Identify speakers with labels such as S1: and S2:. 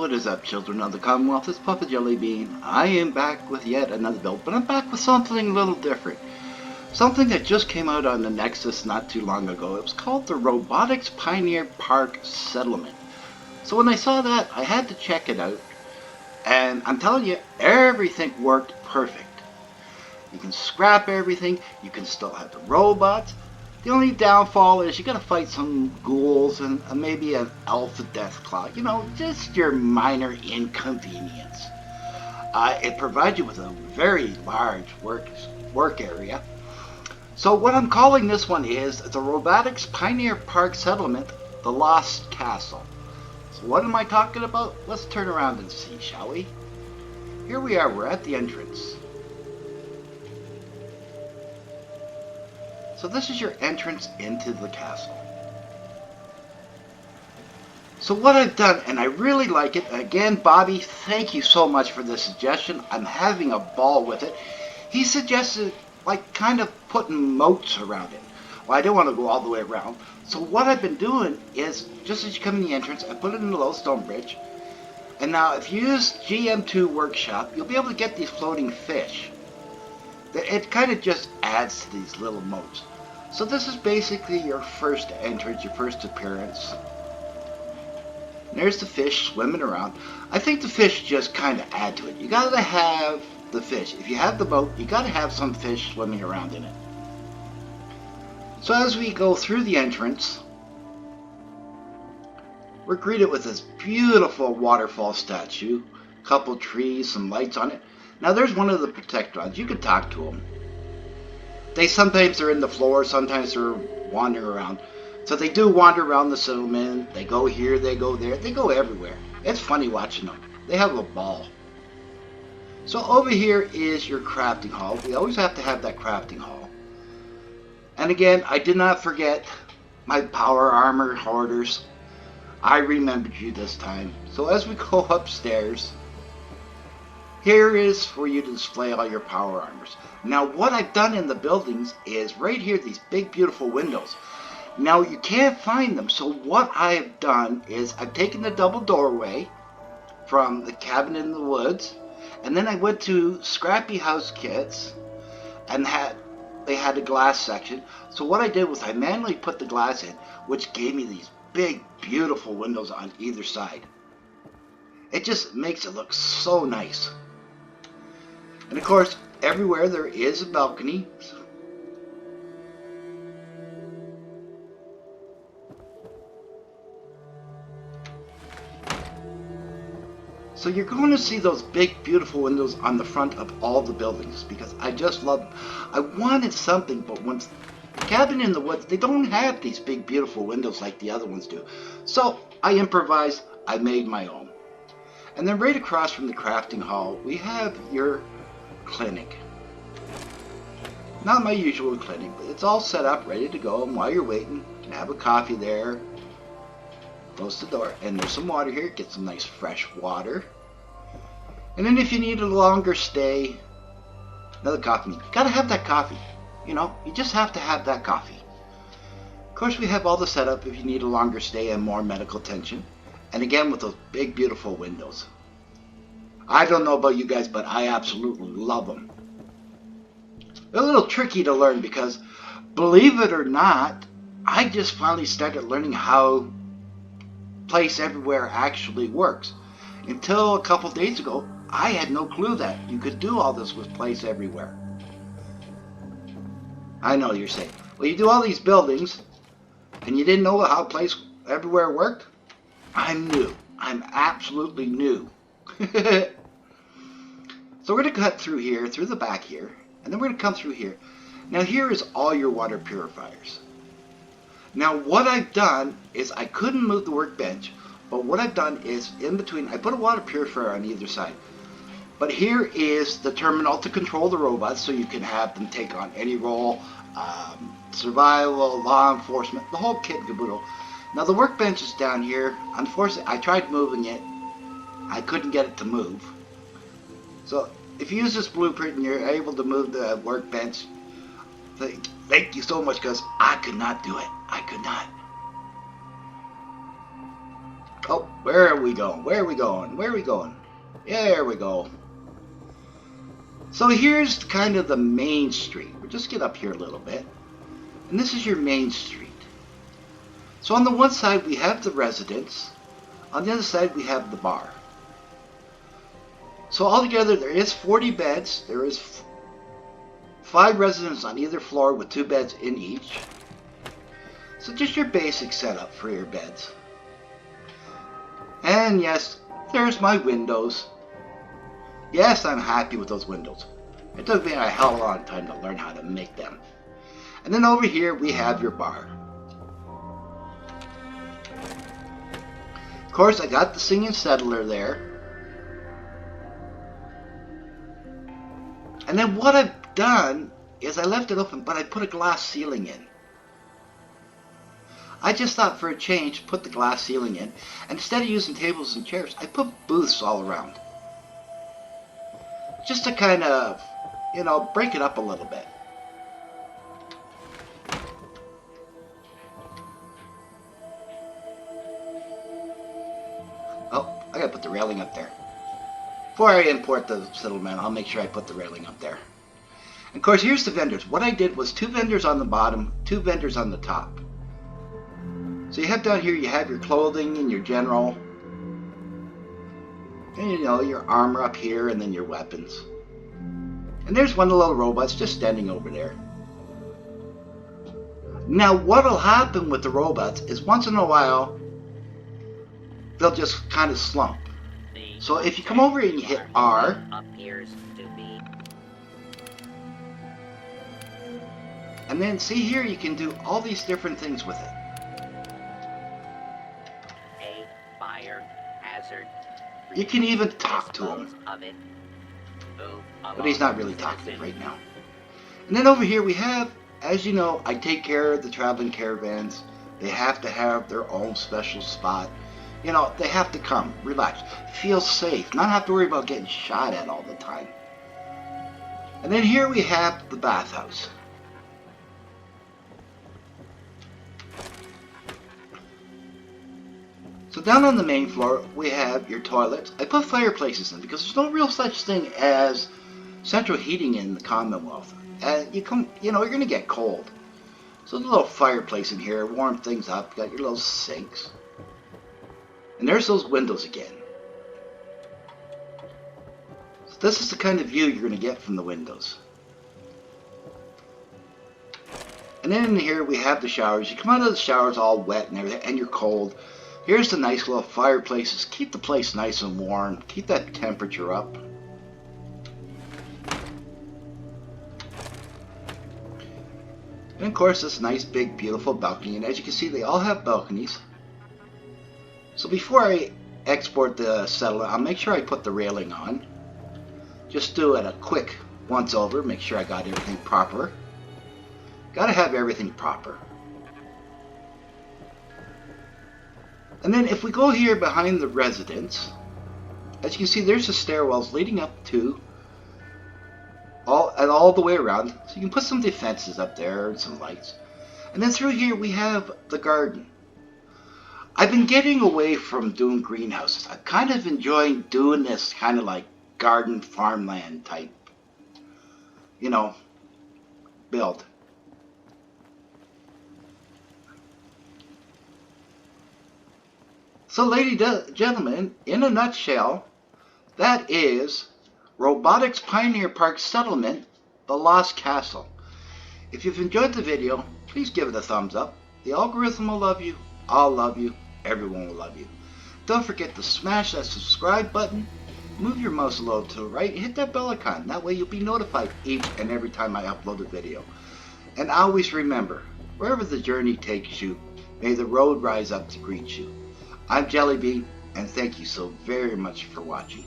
S1: What is up, children of the Commonwealth? It's Papa Jelly Bean. I am back with yet another build, but I'm back with something a little different. Something that just came out on the Nexus not too long ago. It was called the Robotics Pioneer Park Settlement. So when I saw that, I had to check it out. And I'm telling you, everything worked perfect. You can scrap everything, you can still have the robots. The only downfall is you gotta fight some ghouls and maybe an alpha deathclaw. You know, just your minor inconvenience. It provides you with a very large work area. So what I'm calling this one is the Robotics Pioneer Park Settlement, the Lost Castle. So what am I talking about? Let's turn around and see, shall we? Here we are, we're at the entrance. So this is your entrance into the castle. So what I've done, and I really like it, again, Bobby, thank you so much for the suggestion. I'm having a ball with it. He suggested, like, kind of putting moats around it. Well, I didn't want to go all the way around. So what I've been doing is, just as you come in the entrance, I put it in the low stone bridge. And now, if you use GM2 Workshop, you'll be able to get these floating fish. It kind of just adds to these little moats. So this is basically your first entrance, your first appearance. And there's the fish swimming around. I think the fish just kind of add to it. You gotta have the fish. If you have the boat, you gotta have some fish swimming around in it. So as we go through the entrance, we're greeted with this beautiful waterfall statue, a couple trees, some lights on it. Now there's one of the protectrons. You can talk to them. Sometimes they're in the floor, sometimes they're wandering around. So they do wander around the settlement. They go here, they go there, they go everywhere. It's funny watching them. They have a ball. So over here is your crafting hall. We always have to have that crafting hall. And again, I did not forget my power armor hoarders. I remembered you this time. So as we go upstairs, here is for you to display all your power armors. Now what I've done in the buildings is right here, these big beautiful windows. Now you can't find them, so what I've done is I've taken the double doorway from the cabin in the woods, and then I went to Scrappy House Kits and they had a glass section. So what I did was I manually put the glass in, which gave me these big beautiful windows on either side. It just makes it look so nice. And of course, everywhere there is a balcony. So you're going to see those big, beautiful windows on the front of all the buildings because I just love them. I wanted something, but once the cabin in the woods, they don't have these big, beautiful windows like the other ones do. So I improvised. I made my own. And then right across from the crafting hall, we have your clinic. Not my usual clinic, but it's all set up, ready to go. And while you're waiting, you can have a coffee there. Close the door, and there's some water here. Get some nice fresh water. And then if you need a longer stay, another coffee. You gotta have that coffee. You know, you just have to have that coffee. Of course, we have all the setup if you need a longer stay and more medical attention. And again, with those big, beautiful windows. I don't know about you guys, but I absolutely love them. They're a little tricky to learn because, believe it or not, I just finally started learning how Place Everywhere actually works. Until a couple days ago, I had no clue that you could do all this with Place Everywhere. I know you're saying, well, you do all these buildings and you didn't know how Place Everywhere worked? I'm new. I'm absolutely new. So we're going to cut through here, through the back here, and then we're going to come through here. Now here is all your water purifiers. Now what I've done is I couldn't move the workbench, but what I've done is in between, I put a water purifier on either side. But here is the terminal to control the robots so you can have them take on any role, survival, law enforcement, the whole kit and caboodle. Now the workbench is down here. Unfortunately, I tried moving it. I couldn't get it to move. So if you use this blueprint and you're able to move the workbench, thank you so much because I could not do it. I could not. Oh, where are we going? Where are we going? Where are we going? Yeah, there we go. So here's kind of the main street. We'll just get up here a little bit. And this is your main street. So on the one side we have the residence. On the other side we have the bar. So altogether there is 40 beds. There is 5 residents on either floor with 2 beds in each. So just your basic setup for your beds. And yes, there's my windows. Yes, I'm happy with those windows. It took me a hell of a long time to learn how to make them. And then over here we have your bar. Of course, I got the singing settler there. And then what I've done is I left it open, but I put a glass ceiling in. I just thought for a change, put the glass ceiling in. And instead of using tables and chairs, I put booths all around. Just to kind of, you know, break it up a little bit. Oh, I gotta put the railing up there. Before I import the settlement, I'll make sure I put the railing up there. And of course, here's the vendors. What I did was 2 vendors on the bottom, 2 vendors on the top. So you have down here, you have your clothing and your general. And you know, your armor up here and then your weapons. And there's one of the little robots just standing over there. Now what'll happen with the robots is once in a while, they'll just kind of slump. So if you come over and you hit R, and then see here you can do all these different things with it.
S2: A fire hazard.
S1: You can even talk to him. But he's not really talkative right now. And then over here we have, as you know, I take care of the traveling caravans. They have to have their own special spot. You know, they have to come, relax, feel safe, not have to worry about getting shot at all the time. And then here we have the bathhouse. So down on the main floor, we have your toilets. I put fireplaces in because there's no real such thing as central heating in the Commonwealth. And you're going to get cold. So there's a little fireplace in here, warm things up. You got your little sinks. And there's those windows again. So this is the kind of view you're going to get from the windows. And then in here we have the showers. You come out of the showers all wet and everything, and you're cold. Here's the nice little fireplaces. Keep the place nice and warm. Keep that temperature up. And of course this nice big beautiful balcony. And as you can see, they all have balconies. So before I export the settlement, I'll make sure I put the railing on. Just do it a quick once over. Make sure I got everything proper. Gotta have everything proper. And then if we go here behind the residence, as you can see, there's the stairwells leading up to all the way around. So you can put some defenses up there and some lights. And then through here we have the garden. I've been getting away from doing greenhouses. I'm kind of enjoying doing this kind of like garden farmland type, you know, build. So ladies and gentlemen, in a nutshell, that is Robotics Pioneer Park Settlement, The Lost Castle. If you've enjoyed the video, please give it a thumbs up. The algorithm will love you, I'll love you, everyone will love you. Don't forget to smash that subscribe button, move your mouse a little to the right, and hit that bell icon. That way you'll be notified each and every time I upload a video. And always remember, wherever the journey takes you, may the road rise up to greet you. I'm Jellybean, and thank you so very much for watching.